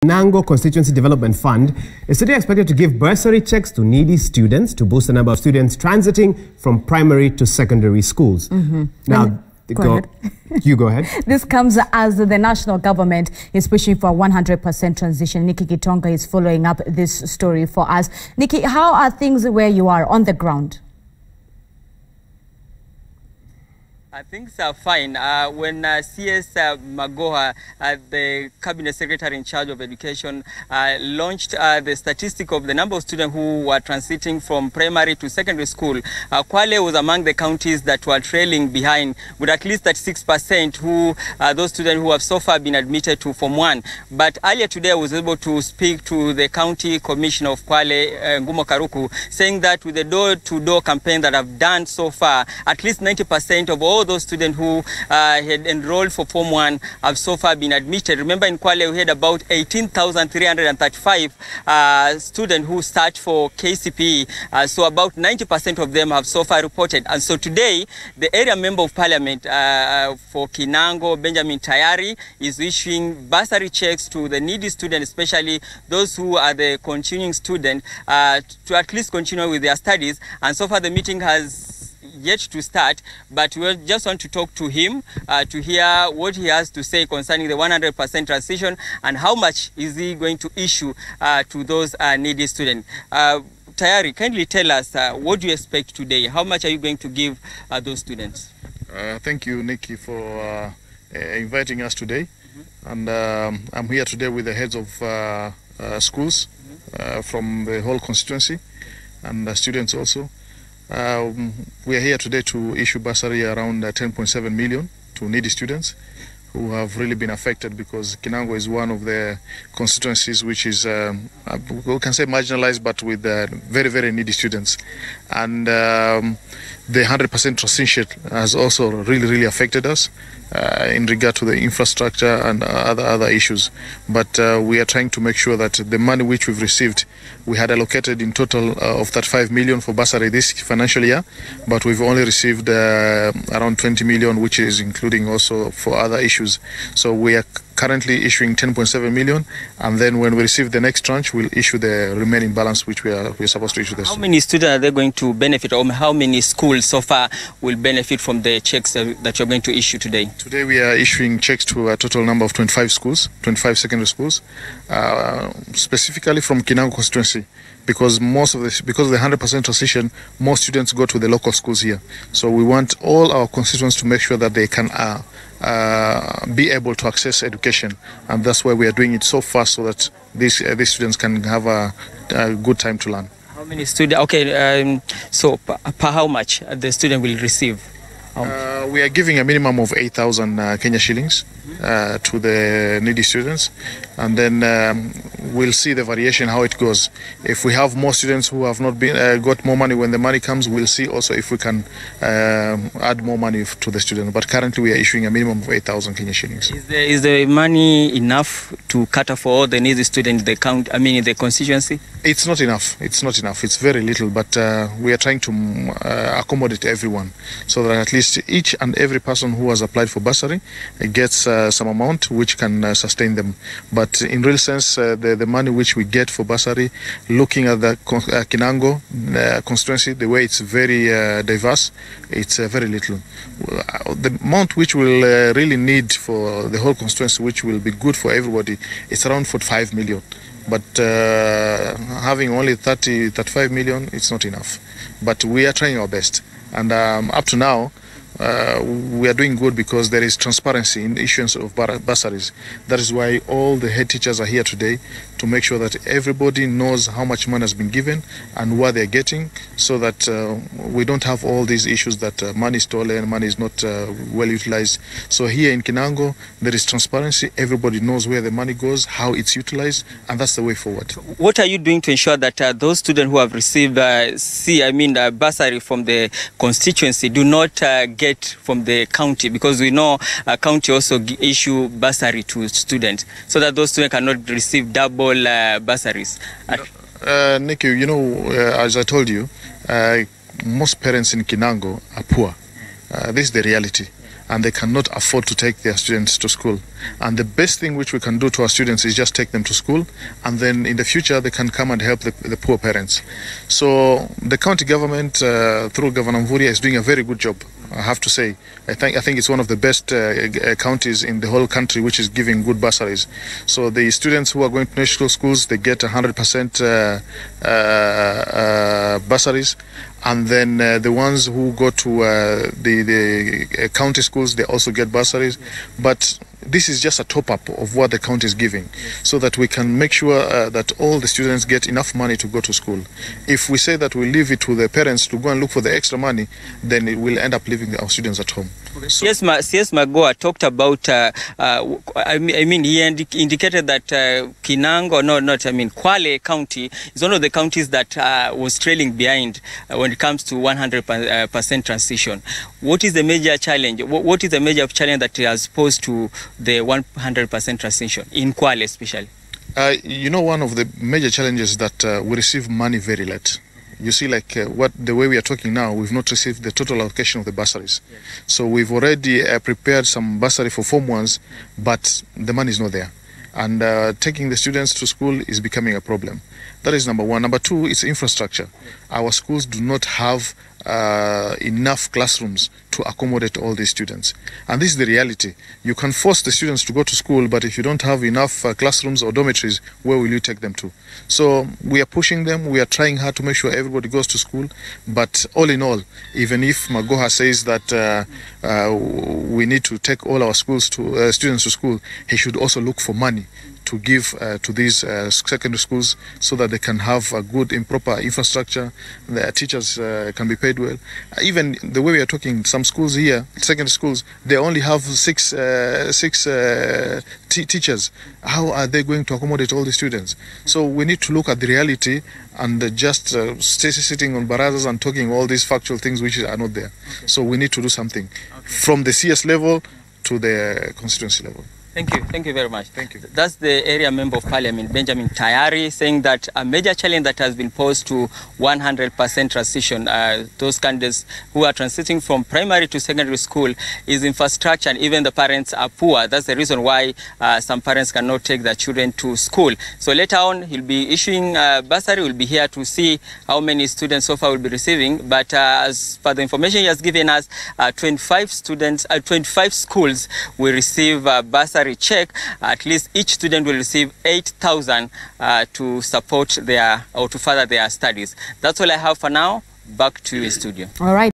Kinango Constituency Development Fund is today expected to give bursary checks to needy students to boost the number of students transiting from primary to secondary schools. Now, you go ahead. This comes as the national government is pushing for a 100% transition. Nikki Gitonga is following up this story for us. Nikki, how are things where you are on the ground? Things are fine. When CS Magoha, the Cabinet Secretary in charge of education, launched the statistic of the number of students who were transiting from primary to secondary school, Kwale was among the counties that were trailing behind, with at least 36% who those students who have so far been admitted to Form 1. But earlier today I was able to speak to the County Commissioner of Kwale, Ngumo Karuku, saying that with the door-to-door campaign that I've done so far, at least 90% of all those students who had enrolled for Form 1 have so far been admitted. Remember, in Kwale we had about 18,335 students who searched for KCPE, so about 90% of them have so far reported. And so today, the area member of parliament for Kinango, Benjamin Tayari, is issuing bursary checks to the needy students, especially those who are the continuing students, to at least continue with their studies. And so far the meeting has yet to start, but we just want to talk to him to hear what he has to say concerning the 100% transition and how much is he going to issue to those needy students. Tayari, kindly tell us what do you expect today? How much are you going to give those students? Thank you, Nikki, for inviting us today. And I'm here today with the heads of schools from the whole constituency and the students also. We are here today to issue bursary around 10.7 million to needy students who have really been affected, because Kinango is one of the constituencies which is, we can say marginalized, but with very, very needy students. And the 100% transition has also really affected us in regard to the infrastructure and other issues. But we are trying to make sure that the money which we've received, we had allocated in total of 35 million for bursary this financial year, but we've only received around 20 million, which is including also for other issues. So we are currently issuing 10.7 million, and then when we receive the next tranche, we'll issue the remaining balance, which we're supposed to issue this. How many students are they going to benefit, or how many schools so far will benefit from the checks that you're going to issue today? Today we are issuing checks to a total number of 25 schools, 25 secondary schools, specifically from Kinango constituency, because because of the 100% transition, most students go to the local schools here. So we want all our constituents to make sure that they can be able to access education, and that's why we are doing it so fast, so that these students can have a good time to learn. How many students? Okay, so per how much the student will receive? We are giving a minimum of 8,000 Kenya shillings to the needy students, and then we'll see the variation, how it goes. If we have more students who have not been got more money when the money comes, we'll see also if we can add more money to the students. But currently we are issuing a minimum of 8,000 Kenya shillings. Is the money enough to cater for all the needy students in the constituency? It's not enough. It's not enough. It's very little, but we are trying to accommodate everyone, so that at least each and every person who has applied for bursary gets some amount which can sustain them. But in real sense, the money which we get for bursary, looking at the Kinango constituency, the way it's very diverse, it's very little. The amount which we'll really need for the whole constituency, which will be good for everybody, it's around 45 million. But having only 35 million, it's not enough. But we are trying our best. And up to now, we are doing good, because there is transparency in the issuance of bursaries. That is why all the head teachers are here today, to make sure that everybody knows how much money has been given and what they're getting, so that we don't have all these issues that money is stolen, money is not well utilized. So here in Kinango, there is transparency. Everybody knows where the money goes, how it's utilized, and that's the way forward. What are you doing to ensure that those students who have received bursary from the constituency do not get from the county? Because we know county also issue bursary to students, so that those students cannot receive double bursaries. Nikki, you know, as I told you, most parents in Kinango are poor. This is the reality. and they cannot afford to take their students to school. And the best thing which we can do to our students is just take them to school, and then in the future they can come and help the poor parents. So the county government through Governor Mvurya is doing a very good job, I have to say. I think it's one of the best counties in the whole country which is giving good bursaries. So the students who are going to national schools, they get 100% bursaries, and then the ones who go to the county schools, they also get bursaries. But this is just a top-up of what the county is giving, so that we can make sure that all the students get enough money to go to school. If we say that we leave it to the parents to go and look for the extra money, then it will end up leaving our students at home. Okay. So CS Magoha talked about, he indicated that Kwale County is one of the counties that was trailing behind when it comes to 100% transition. What is the major challenge? What is the major challenge that has posed to the 100% transition in Kwale especially? One of the major challenges is that we receive money very late. You see, like the way we are talking now, we've not received the total allocation of the bursaries. Yes. So we've already prepared some bursary for Form 1s, but the money is not there. And taking the students to school is becoming a problem. That is number one. Number two, it's infrastructure. Our schools do not have enough classrooms to accommodate all these students. And this is the reality. You can force the students to go to school, but if you don't have enough classrooms or dormitories, where will you take them to? So we are pushing them. We are trying hard to make sure everybody goes to school. But all in all, even if Magoha says that we need to take all our students to school, he should also look for money to give to these secondary schools, so that they can have a good and proper infrastructure. The teachers can be paid well. Even the way we are talking, some schools here, secondary schools, they only have six teachers. How are they going to accommodate all the students? So we need to look at the reality and just stay sitting on barazas and talking all these factual things which are not there. Okay. So we need to do something from the CS level to the constituency level. Thank you very much. Thank you. That's the area member of parliament, Benjamin Tayari, saying that a major challenge that has been posed to 100% transition, those candidates who are transiting from primary to secondary school, is infrastructure, and even the parents are poor. That's the reason why some parents cannot take their children to school. So later on, he'll be issuing bursary. We'll be here to see how many students so far will be receiving. But as per the information he has given us, 25 schools will receive bursary check. At least each student will receive 8,000 to support their or to further their studies. That's all I have for now. Back to the studio. All right.